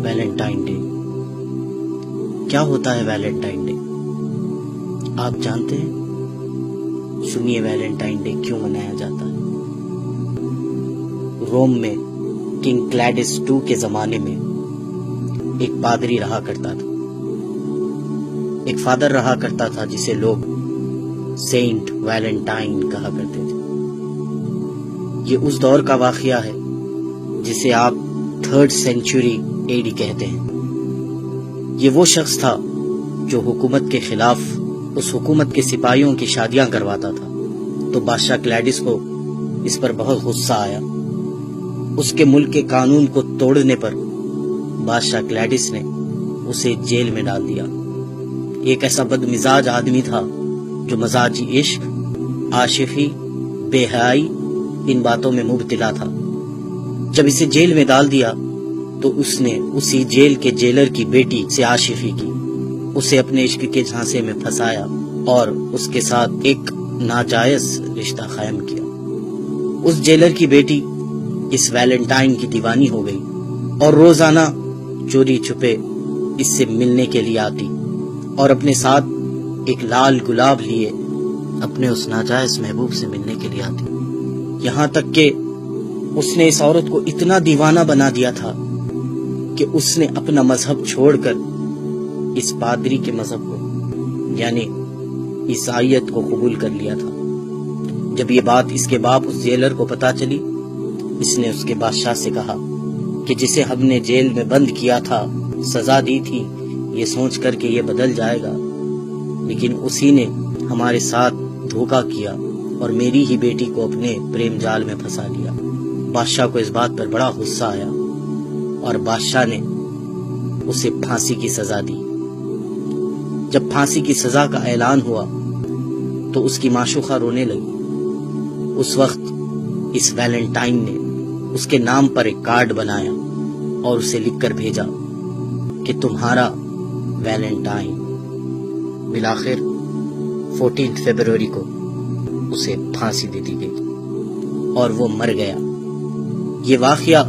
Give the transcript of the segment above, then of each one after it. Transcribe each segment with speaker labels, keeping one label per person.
Speaker 1: Valentine day کیا ہوتا ہے؟ ویلنٹائن ڈے آپ جانتے ہیں؟ سنیے ویلنٹائن ڈے کیوں منایا جاتا ہے۔ روم میں کنگ کلیڈس II کے زمانے میں ایک پادری رہا کرتا تھا، ایک فادر رہا کرتا تھا جسے لوگ سینٹ ویلنٹائن کہا کرتے تھے۔ یہ اس دور کا واقعہ ہے جسے آپ 3rd سینچری AD کہتے ہیں۔ یہ وہ شخص تھا جو حکومت کے خلاف اس حکومت کے سپاہیوں کی شادیاں کرواتا تھا، تو بادشاہ کلیڈس کو اس پر بہت غصہ آیا۔ اس کے ملک کے قانون کو توڑنے پر بادشاہ کلیڈس نے اسے جیل میں ڈال دیا۔ ایک ایسا بد مزاج آدمی تھا جو مزاجی عشق، عاشقی، بے حیائی ان باتوں میں مبتلا تھا۔ جب اسے جیل میں ڈال دیا تو اس نے اسی جیل کے جیلر کی بیٹی سے عاشقی کی، اسے اپنے عشق کے جھانسے میں پھنسایا اور اس کے ساتھ ایک ناجائز رشتہ قائم کیا۔ اس جیلر کی بیٹی اس ویلنٹائن کی دیوانی ہو گئی اور روزانہ چوری چھپے اس سے ملنے کے لیے آتی اور اپنے ساتھ ایک لال گلاب لیے اپنے اس ناجائز محبوب سے ملنے کے لیے آتی، یہاں تک کہ اس نے اس عورت کو اتنا دیوانہ بنا دیا تھا کہ اس نے اپنا مذہب چھوڑ کر اس پادری کے مذہب کو یعنی عیسائیت کو قبول کر لیا تھا۔ جب یہ بات اس کے باپ اس جیلر کو پتا چلی، اس نے اس کے بادشاہ سے کہا کہ جسے ہم نے جیل میں بند کیا تھا، سزا دی تھی، یہ سوچ کر کہ یہ بدل جائے گا، لیکن اسی نے ہمارے ساتھ دھوکہ کیا اور میری ہی بیٹی کو اپنے پریم جال میں پھنسا لیا۔ بادشاہ کو اس بات پر بڑا غصہ آیا اور بادشاہ نے اسے پھانسی کی سزا دی۔ جب پھانسی کی سزا کا اعلان ہوا تو اس کی معشوقہ رونے لگی۔ اس وقت اس ویلنٹائن نے اس کے نام پر ایک کارڈ بنایا اور اسے لکھ کر بھیجا کہ تمہارا ویلنٹائن۔ بالآخر 14 فروری کو اسے پھانسی دے دی گئی اور وہ مر گیا۔ یہ واقعہ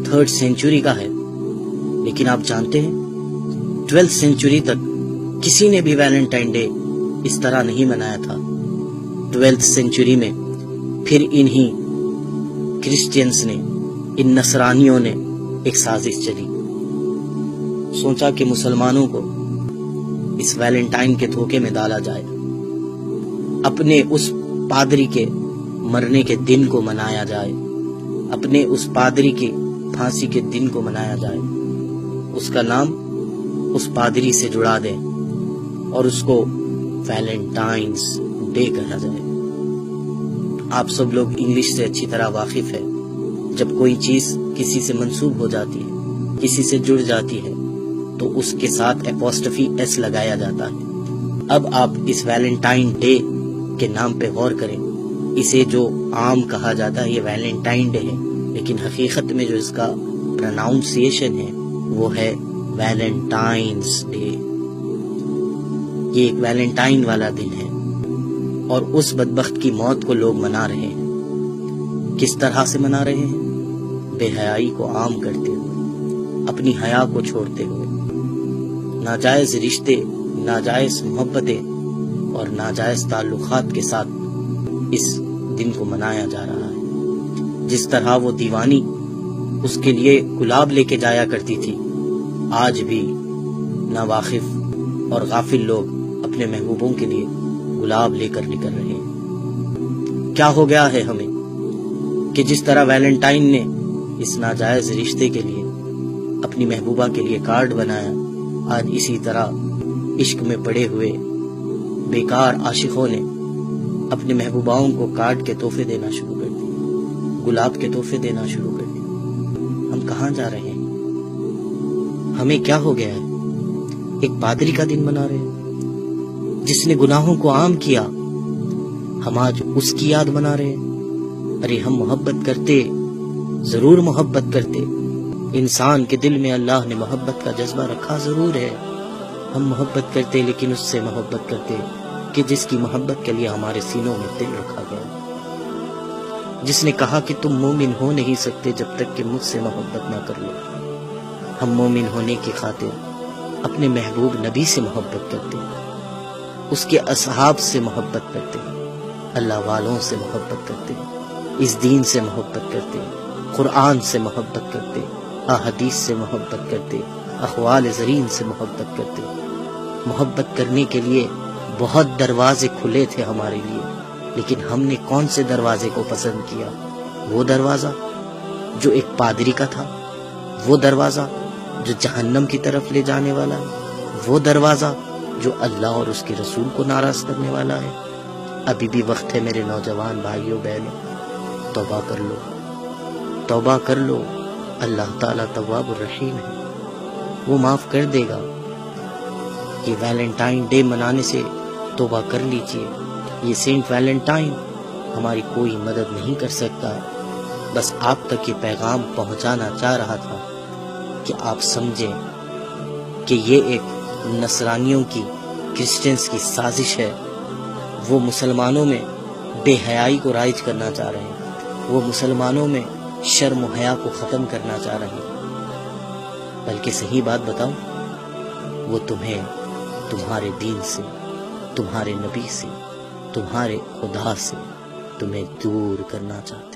Speaker 1: 3rd سینچری کا ہے، لیکن آپ جانتے ہیں 12th سینچری تک کسی نے بھی ویلنٹائن ڈے اس طرح نہیں منایا تھا۔ 12th سینچری میں پھر انہی کرسچینز نے، ان نصرانیوں نے ایک سازش چلی، سوچا کہ مسلمانوں کو اس ویلنٹائن کے دھوکے میں ڈالا جائے، اپنے اس پادری کے مرنے کے دن کو منایا جائے، اپنے اس پادری کی پھانسی کے دن کو منایا جائے، اس کا نام اس پادری سے جڑا دیں اور اس کو ویلنٹائنز ڈے کہا جائے۔ آپ سب لوگ انگلش سے اچھی طرح واقف ہے، جب کوئی چیز کسی سے منسوب ہو جاتی ہے، کسی سے جڑ جاتی ہے، تو اس کے ساتھ اپوسٹفی ایس لگایا جاتا ہے۔ اب آپ اس ویلنٹائن ڈے کے نام پہ غور کریں۔ اسے جو عام کہا جاتا ہے یہ ویلنٹائن ڈے ہے، لیکن حقیقت میں جو اس کا پروناؤنسیشن ہے وہ ہے ویلنٹائنز ڈے۔ یہ ایک ویلنٹائن والا دن ہے اور اس بدبخت کی موت کو لوگ منا رہے ہیں۔ کس طرح سے منا رہے ہیں؟ بے حیائی کو عام کرتے ہوئے، اپنی حیا کو چھوڑتے ہوئے، ناجائز رشتے، ناجائز محبتیں اور ناجائز تعلقات کے ساتھ اس دن کو منایا جا رہا ہے۔ جس طرح وہ دیوانی اس کے لیے گلاب لے کے جایا کرتی تھی، آج بھی ناواقف اور غافل لوگ اپنے محبوبوں کے لیے گلاب لے کر نکل رہے ہیں۔ کیا ہو گیا ہے ہمیں کہ جس طرح ویلنٹائن نے اس ناجائز رشتے کے لیے اپنی محبوبہ کے لیے کارڈ بنایا، آج اسی طرح عشق میں پڑے ہوئے بیکار عاشقوں نے اپنے محبوباؤں کو کارڈ کے تحفے دینا شروع کر دیے، گلاب کے تحفے دینا شروع کر دیے۔ ہم کہاں جا رہے ہیں؟ ہمیں کیا ہو گیا ہے؟ ایک پادری کا دن منا رہے ہیں جس نے گناہوں کو عام کیا، ہم آج اس کی یاد منا رہے ہیں۔ ارے ہم محبت کرتے، ضرور محبت کرتے، انسان کے دل میں اللہ نے محبت کا جذبہ رکھا ضرور ہے، ہم محبت کرتے لیکن اس سے محبت کرتے کہ جس کی محبت کے لیے ہمارے سینوں میں دل رکھا گیا، جس نے کہا کہ تم مومن ہو نہیں سکتے جب تک کہ مجھ سے محبت نہ کر لو۔ ہم مومن ہونے کی خاطر اپنے محبوب نبی سے محبت کرتے، اس کے اصحاب سے محبت کرتے، اللہ والوں سے محبت کرتے، اس دین سے محبت کرتے، قرآن سے محبت کرتے، احادیث سے محبت کرتے، اقوال زرین سے محبت کرتے۔ محبت کرنے کے لیے بہت دروازے کھلے تھے ہمارے لیے، لیکن ہم نے کون سے دروازے کو پسند کیا؟ وہ دروازہ جو ایک پادری کا تھا، وہ دروازہ جو جہنم کی طرف لے جانے والا ہے، وہ دروازہ جو اللہ اور اس کے رسول کو ناراض کرنے والا ہے۔ ابھی بھی وقت ہے میرے نوجوان بھائیوں بہنوں، توبہ کر لو، توبہ کر لو۔ اللہ تعالیٰ تواب الرحیم ہے، وہ معاف کر دے گا۔ یہ ویلنٹائن ڈے منانے سے توبہ کر لیجئے۔ یہ سینٹ ویلنٹائن ہماری کوئی مدد نہیں کر سکتا، بس آپ تک یہ پیغام پہنچانا چاہ رہا تھا کہ آپ سمجھیں کہ یہ ایک نصرانیوں کی، کرسچنز کی سازش ہے۔ وہ مسلمانوں میں بے حیائی کو رائج کرنا چاہ رہے ہیں، وہ مسلمانوں میں شرم و حیا کو ختم کرنا چاہ رہے ہیں۔ بلکہ صحیح بات بتاؤں، وہ تمہیں تمہارے دین سے، تمہارے نبی سے، تمہارے خدا سے تمہیں دور کرنا چاہتے ہیں۔